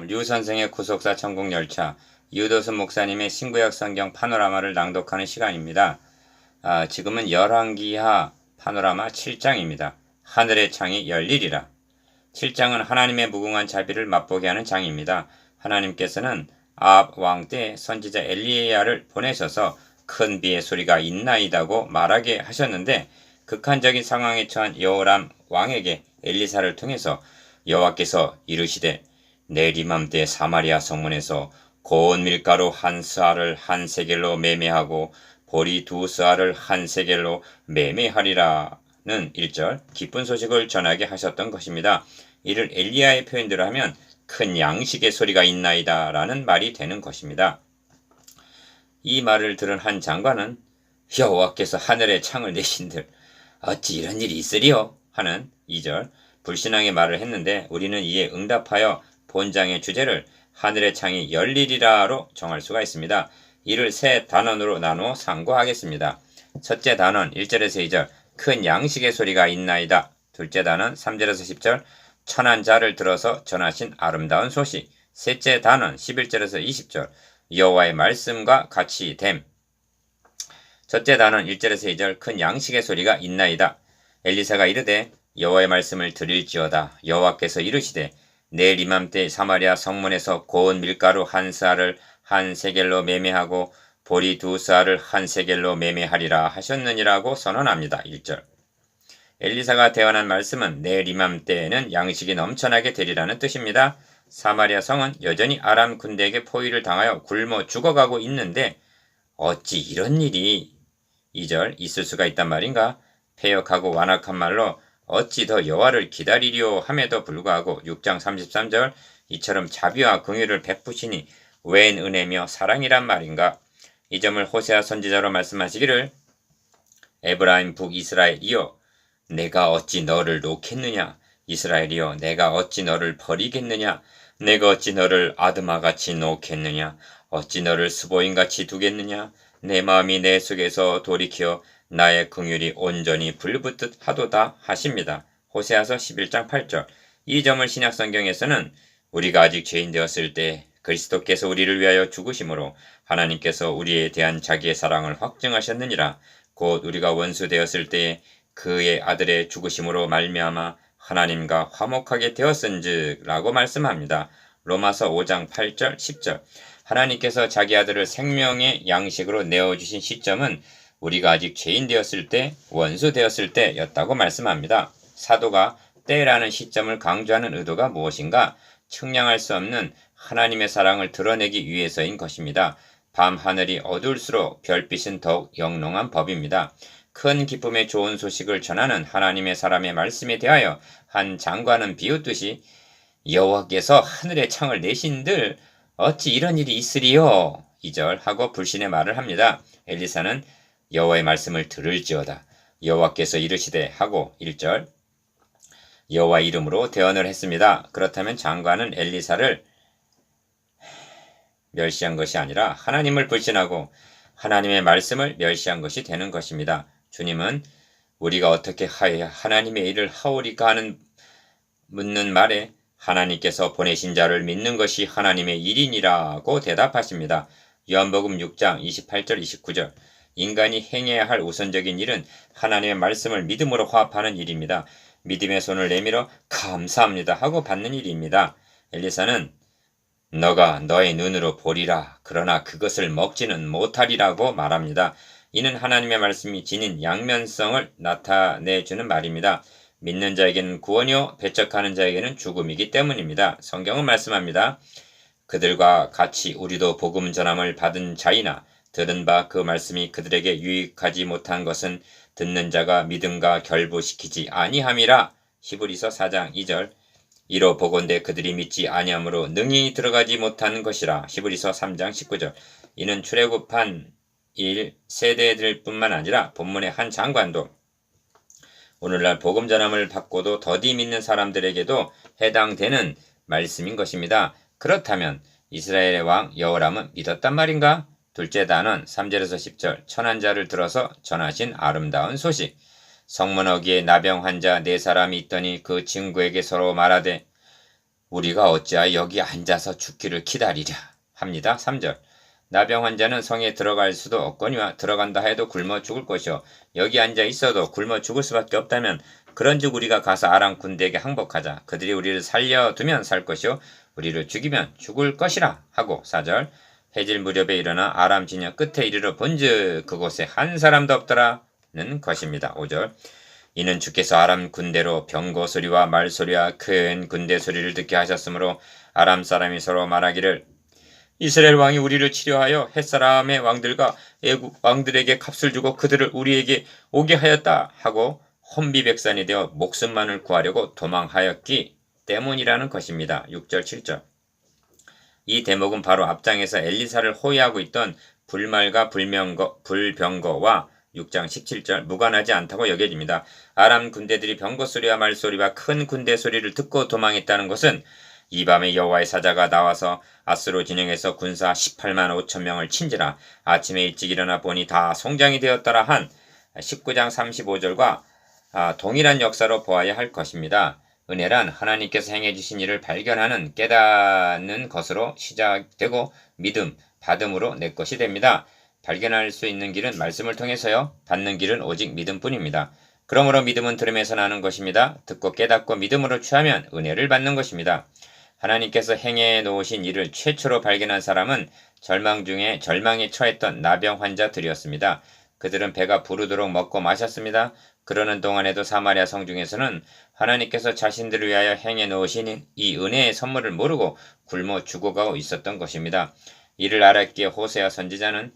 류 선생의 구속사 천국열차, 유도순 목사님의 신구약 성경 파노라마를 낭독하는 시간입니다. 지금은 열왕기하 파노라마 7장입니다. 하늘의 창이 열리리라. 7장은 하나님의 무궁한 자비를 맛보게 하는 장입니다. 하나님께서는 아합 왕 때 선지자 엘리야를 보내셔서 큰 비의 소리가 있나이다고 말하게 하셨는데, 극한적인 상황에 처한 여호람 왕에게 엘리사를 통해서 여호와께서 이르시되 내일 이맘때 사마리아 성문에서 고운 밀가루 한 스아를 한 세겔로 매매하고 보리 두 스아를 한 세겔로 매매하리라는 1절 기쁜 소식을 전하게 하셨던 것입니다. 이를 엘리야의 표현대로 하면 큰 양식의 소리가 있나이다 라는 말이 되는 것입니다. 이 말을 들은 한 장관은 여호와께서 하늘에 창을 내신들 어찌 이런 일이 있으리요? 하는 2절 불신앙의 말을 했는데, 우리는 이에 응답하여 본장의 주제를 하늘의 창이 열리리라로 정할 수가 있습니다. 이를 세 단원으로 나누어 상고하겠습니다. 첫째 단원 1절에서 2절 큰 양식의 소리가 있나이다. 둘째 단원 3절에서 10절 천한 자를 들어서 전하신 아름다운 소식. 셋째 단원 11절에서 20절 여호와의 말씀과 같이 됨. 첫째 단원 1절에서 2절 큰 양식의 소리가 있나이다. 엘리사가 이르되 여호와의 말씀을 드릴지어다. 여호와께서 이르시되 내일 이맘때 사마리아 성문에서 고운 밀가루 한 스아를 한 세겔로 매매하고 보리 두 스아를 한 세겔로 매매하리라 하셨느니라고 선언합니다. 1절 엘리사가 대언한 말씀은 내일 이맘때에는 양식이 넘쳐나게 되리라는 뜻입니다. 사마리아 성은 여전히 아람 군대에게 포위를 당하여 굶어 죽어가고 있는데 어찌 이런 일이 2절 있을 수가 있단 말인가? 패역하고 완악한 말로 어찌 더 여호와를 기다리려 함에도 불구하고 6장 33절 이처럼 자비와 긍휼을 베푸시니 웬 은혜며 사랑이란 말인가? 이 점을 호세아 선지자로 말씀하시기를 에브라임 북이스라엘이여 내가 어찌 너를 놓겠느냐? 이스라엘이여 내가 어찌 너를 버리겠느냐? 내가 어찌 너를 아드마같이 놓겠느냐? 어찌 너를 스보인같이 두겠느냐? 내 마음이 내 속에서 돌이켜 나의 긍휼이 온전히 불붙듯 하도다 하십니다. 호세아서 11장 8절 이 점을 신약성경에서는 우리가 아직 죄인 되었을 때 그리스도께서 우리를 위하여 죽으심으로 하나님께서 우리에 대한 자기의 사랑을 확증하셨느니라. 곧 우리가 원수 되었을 때에 그의 아들의 죽으심으로 말미암아 하나님과 화목하게 되었은즉 라고 말씀합니다. 로마서 5장 8절 10절 하나님께서 자기 아들을 생명의 양식으로 내어주신 시점은 우리가 아직 죄인 되었을 때, 원수 되었을 때였다고 말씀합니다. 사도가 때라는 시점을 강조하는 의도가 무엇인가? 측량할 수 없는 하나님의 사랑을 드러내기 위해서인 것입니다. 밤 하늘이 어두울수록 별빛은 더욱 영롱한 법입니다. 큰 기쁨의 좋은 소식을 전하는 하나님의 사람의 말씀에 대하여 한 장관은 비웃듯이 여호와께서 하늘의 창을 내신들 어찌 이런 일이 있으리요? 2절 하고 불신의 말을 합니다. 엘리사는 여호와의 말씀을 들을지어다. 여호와께서 이르시되 하고 1절 여호와 이름으로 대언을 했습니다. 그렇다면 장관은 엘리사를 멸시한 것이 아니라 하나님을 불신하고 하나님의 말씀을 멸시한 것이 되는 것입니다. 주님은 우리가 어떻게 하여야 하나님의 일을 하오리까 하는 묻는 말에 하나님께서 보내신 자를 믿는 것이 하나님의 일이니라고 대답하십니다. 요한복음 6장 28절 29절 인간이 행해야 할 우선적인 일은 하나님의 말씀을 믿음으로 화합하는 일입니다. 믿음의 손을 내밀어 감사합니다 하고 받는 일입니다. 엘리사는 너가 너의 눈으로 보리라 그러나 그것을 먹지는 못하리라고 말합니다. 이는 하나님의 말씀이 지닌 양면성을 나타내주는 말입니다. 믿는 자에게는 구원이요 배척하는 자에게는 죽음이기 때문입니다. 성경은 말씀합니다. 그들과 같이 우리도 복음 전함을 받은 자이나 들은 바 그 말씀이 그들에게 유익하지 못한 것은 듣는 자가 믿음과 결부시키지 아니함이라. 히브리서 4장 2절 이로 보건대 그들이 믿지 아니함으로 능히 들어가지 못하는 것이라. 히브리서 3장 19절 이는 출애굽한 일 세대들 뿐만 아니라 본문의 한 장관도 오늘날 복음 전함을 받고도 더디 믿는 사람들에게도 해당되는 말씀인 것입니다. 그렇다면 이스라엘의 왕 여호람은 믿었단 말인가? 둘째 단원 3절에서 10절 천한 자를 들어서 전하신 아름다운 소식. 성문어기에 나병 환자 4사람이 있더니 그 친구에게 서로 말하되 우리가 어찌하여 여기 앉아서 죽기를 기다리랴 합니다. 3절. 나병 환자는 성에 들어갈 수도 없거니와 들어간다 해도 굶어 죽을 것이요 여기 앉아 있어도 굶어 죽을 수밖에 없다면 그런즉 우리가 가서 아람 군대에게 항복하자. 그들이 우리를 살려두면 살 것이요 우리를 죽이면 죽을 것이라 하고 4절. 해질 무렵에 일어나 아람 진영 끝에 이르러 본즉 그곳에 한 사람도 없더라는 것입니다. 5절. 이는 주께서 아람 군대로 병거 소리와 말 소리와 큰 군대 소리를 듣게 하셨으므로 아람 사람이 서로 말하기를 이스라엘 왕이 우리를 치료하여 햇사람의 왕들과 애국 왕들에게 값을 주고 그들을 우리에게 오게 하였다 하고 혼비백산이 되어 목숨만을 구하려고 도망하였기 때문이라는 것입니다. 6절 7절. 이 대목은 바로 앞장에서 엘리사를 호위하고 있던 불말과 불병거와 6장 17절 무관하지 않다고 여겨집니다. 아람 군대들이 병거 소리와 말소리와 큰 군대 소리를 듣고 도망했다는 것은 이 밤에 여호와의 사자가 나와서 아스로 진영에서 군사 18만 5천 명을 친지라 아침에 일찍 일어나 보니 다 송장이 되었더라 한 19장 35절과 동일한 역사로 보아야 할 것입니다. 은혜란 하나님께서 행해 주신 일을 발견하는 깨닫는 것으로 시작되고 믿음, 받음으로 내 것이 됩니다. 발견할 수 있는 길은 말씀을 통해서요. 받는 길은 오직 믿음뿐입니다. 그러므로 믿음은 들음에서 나는 것입니다. 듣고 깨닫고 믿음으로 취하면 은혜를 받는 것입니다. 하나님께서 행해 놓으신 일을 최초로 발견한 사람은 절망 중에 절망에 처했던 나병 환자들이었습니다. 그들은 배가 부르도록 먹고 마셨습니다. 그러는 동안에도 사마리아 성중에서는 하나님께서 자신들을 위하여 행해 놓으신 이 은혜의 선물을 모르고 굶어 죽어가고 있었던 것입니다. 이를 알았기에 호세아 선지자는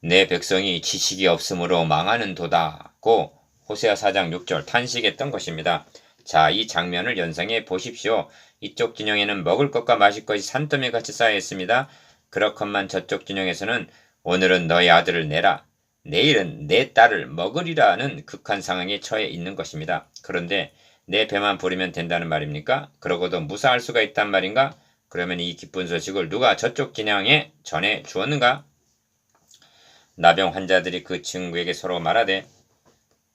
내 백성이 지식이 없으므로 망하는도다고 호세아 4장 6절 탄식했던 것입니다. 자, 이 장면을 연상해 보십시오. 이쪽 진영에는 먹을 것과 마실 것이 산더미같이 쌓여 있습니다. 그렇건만 저쪽 진영에서는 오늘은 너희 아들을 내라. 내일은 내 딸을 먹으리라는 극한 상황에 처해 있는 것입니다. 그런데 내 배만 부르면 된다는 말입니까? 그러고도 무사할 수가 있단 말인가? 그러면 이 기쁜 소식을 누가 저쪽 진영에 전해 주었는가? 나병 환자들이 그 친구에게 서로 말하되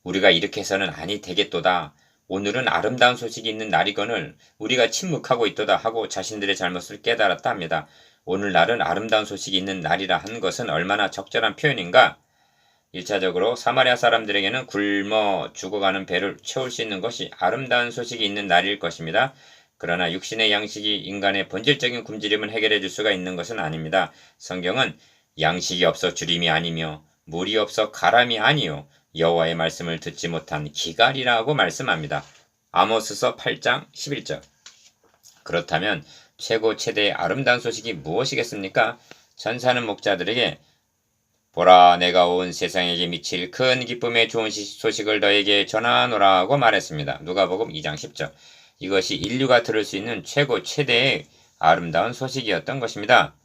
우리가 이렇게 해서는 아니 되겠도다. 오늘은 아름다운 소식이 있는 날이거늘 우리가 침묵하고 있도다 하고 자신들의 잘못을 깨달았다 합니다. 오늘날은 아름다운 소식이 있는 날이라 한 것은 얼마나 적절한 표현인가? 1차적으로 사마리아 사람들에게는 굶어 죽어가는 배를 채울 수 있는 것이 아름다운 소식이 있는 날일 것입니다. 그러나 육신의 양식이 인간의 본질적인 굶주림을 해결해 줄 수가 있는 것은 아닙니다. 성경은 양식이 없어 주림이 아니며 물이 없어 가람이 아니요 여호와의 말씀을 듣지 못한 기갈이라고 말씀합니다. 아모스서 8장 11절. 그렇다면 최고 최대의 아름다운 소식이 무엇이겠습니까? 전사는 목자들에게 보라 내가 온 세상에게 미칠 큰 기쁨의 좋은 소식을 너에게 전하노라고 말했습니다. 누가복음 2장 10절. 이것이 인류가 들을 수 있는 최고 최대의 아름다운 소식이었던 것입니다.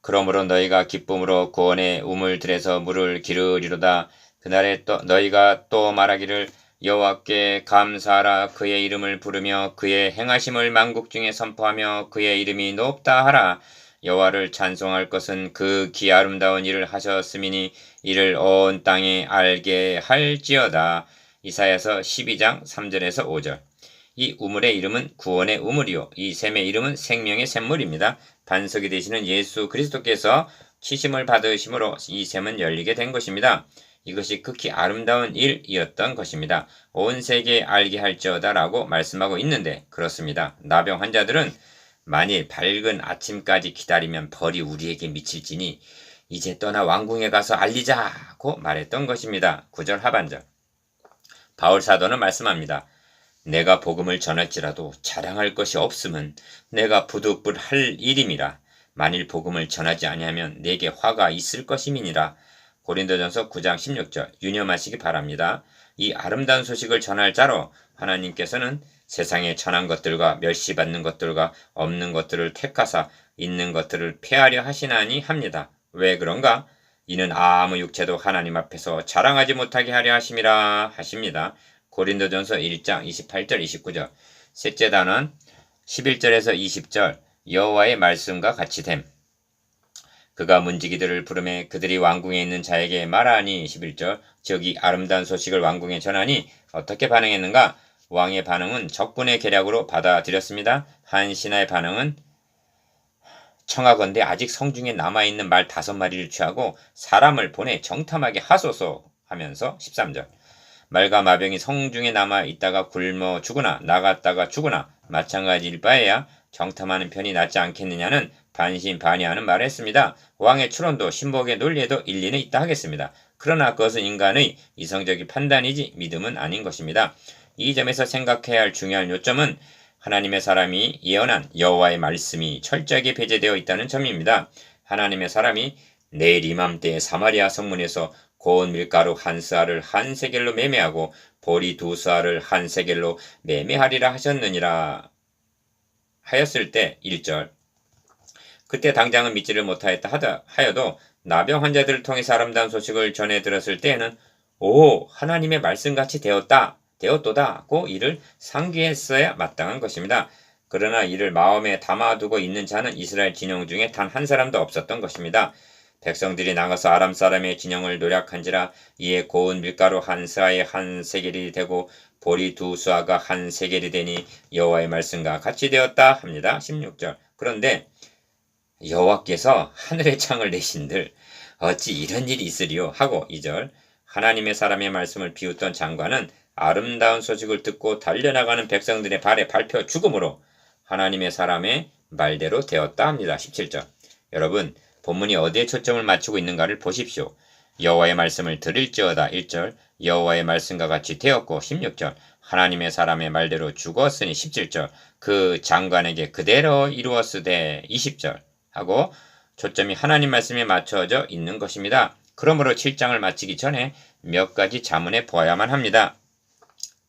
그러므로 너희가 기쁨으로 구원의 우물 들에서 물을 기르리로다. 그날에 또 너희가 또 말하기를 여호와께 감사하라. 그의 이름을 부르며 그의 행하심을 만국 중에 선포하며 그의 이름이 높다 하라. 여호와를 찬송할 것은 그 기 아름다운 일을 하셨음이니 이를 온 땅에 알게 할지어다. 이사야서 12장 3절에서 5절. 이 우물의 이름은 구원의 우물이요 이 샘의 이름은 생명의 샘물입니다. 반석이 되시는 예수 그리스도께서 치심을 받으심으로 이 샘은 열리게 된 것입니다. 이것이 극히 아름다운 일이었던 것입니다. 온 세계에 알게 할지어다 라고 말씀하고 있는데 그렇습니다. 나병 환자들은 만일 밝은 아침까지 기다리면 벌이 우리에게 미칠지니 이제 떠나 왕궁에 가서 알리자고 말했던 것입니다. 9절 하반절. 바울 사도는 말씀합니다. 내가 복음을 전할지라도 자랑할 것이 없음은 내가 부득불할 일임이라. 만일 복음을 전하지 아니하면 내게 화가 있을 것임이니라. 고린도전서 9장 16절 유념하시기 바랍니다. 이 아름다운 소식을 전할 자로 하나님께서는 세상에 천한 것들과 멸시받는 것들과 없는 것들을 택하사 있는 것들을 폐하려 하시나니 합니다. 왜 그런가? 이는 아무 육체도 하나님 앞에서 자랑하지 못하게 하려 하심이라 하십니다. 고린도전서 1장 28절 29절. 셋째 단원 11절에서 20절 여호와의 말씀과 같이 됨. 그가 문지기들을 부르매 그들이 왕궁에 있는 자에게 말하니 11절. 즉 이 아름다운 소식을 왕궁에 전하니 어떻게 반응했는가? 왕의 반응은 적군의 계략으로 받아들였습니다. 한신하의 반응은 청하건대 아직 성중에 남아있는 말 5마리를 취하고 사람을 보내 정탐하게 하소서 하면서 13절 말과 마병이 성중에 남아있다가 굶어 죽으나 나갔다가 죽으나 마찬가지일 바에야 정탐하는 편이 낫지 않겠느냐는 반신반의하는 말을 했습니다. 왕의 추론도 신복의 논리에도 일리는 있다 하겠습니다. 그러나 그것은 인간의 이성적인 판단이지 믿음은 아닌 것입니다. 이 점에서 생각해야 할 중요한 요점은 하나님의 사람이 예언한 여호와의 말씀이 철저하게 배제되어 있다는 점입니다. 하나님의 사람이 내일 이맘때 사마리아 성문에서 고운 밀가루 1스아를 1세겔로 매매하고 보리 2스아를 1세겔로 매매하리라 하셨느니라 하였을 때 1절 그때 당장은 믿지를 못하였다 하여도 나병 환자들을 통해서 아름다운 소식을 전해 들었을 때에는 오 하나님의 말씀같이 되었도다고 이를 상기했어야 마땅한 것입니다. 그러나 이를 마음에 담아두고 있는 자는 이스라엘 진영 중에 단 한 사람도 없었던 것입니다. 백성들이 나가서 아람 사람의 진영을 노략한지라 이에 고운 밀가루 1스아에 1세겔이 되고 보리 2스아가 1세겔이 되니 여호와의 말씀과 같이 되었다 합니다. 16절 그런데 여호와께서 하늘의 창을 내신들 어찌 이런 일이 있으리요 하고 2절 하나님의 사람의 말씀을 비웃던 장관은 아름다운 소식을 듣고 달려나가는 백성들의 발에 밟혀 죽음으로 하나님의 사람의 말대로 되었다 합니다. 17절 여러분 본문이 어디에 초점을 맞추고 있는가를 보십시오. 여호와의 말씀을 들을지어다 1절 여호와의 말씀과 같이 되었고 16절 하나님의 사람의 말대로 죽었으니 17절 그 장관에게 그대로 이루었으되 20절 하고 초점이 하나님 말씀에 맞춰져 있는 것입니다. 그러므로 7장을 마치기 전에 몇 가지 자문해 보아야만 합니다.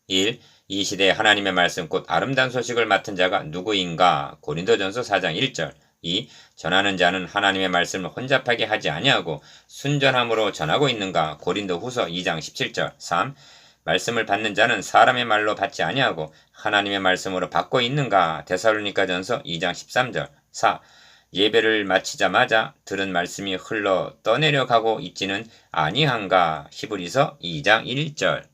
1. 이 시대에 하나님의 말씀 곧 아름다운 소식을 맡은 자가 누구인가? 고린도전서 4장 1절 2. 전하는 자는 하나님의 말씀을 혼잡하게 하지 아니하고 순전함으로 전하고 있는가? 고린도후서 2장 17절 3. 말씀을 받는 자는 사람의 말로 받지 아니하고 하나님의 말씀으로 받고 있는가? 데살로니가전서 2장 13절 4. 예배를 마치자마자 들은 말씀이 흘러 떠내려가고 있지는 아니한가? 히브리서 2장 1절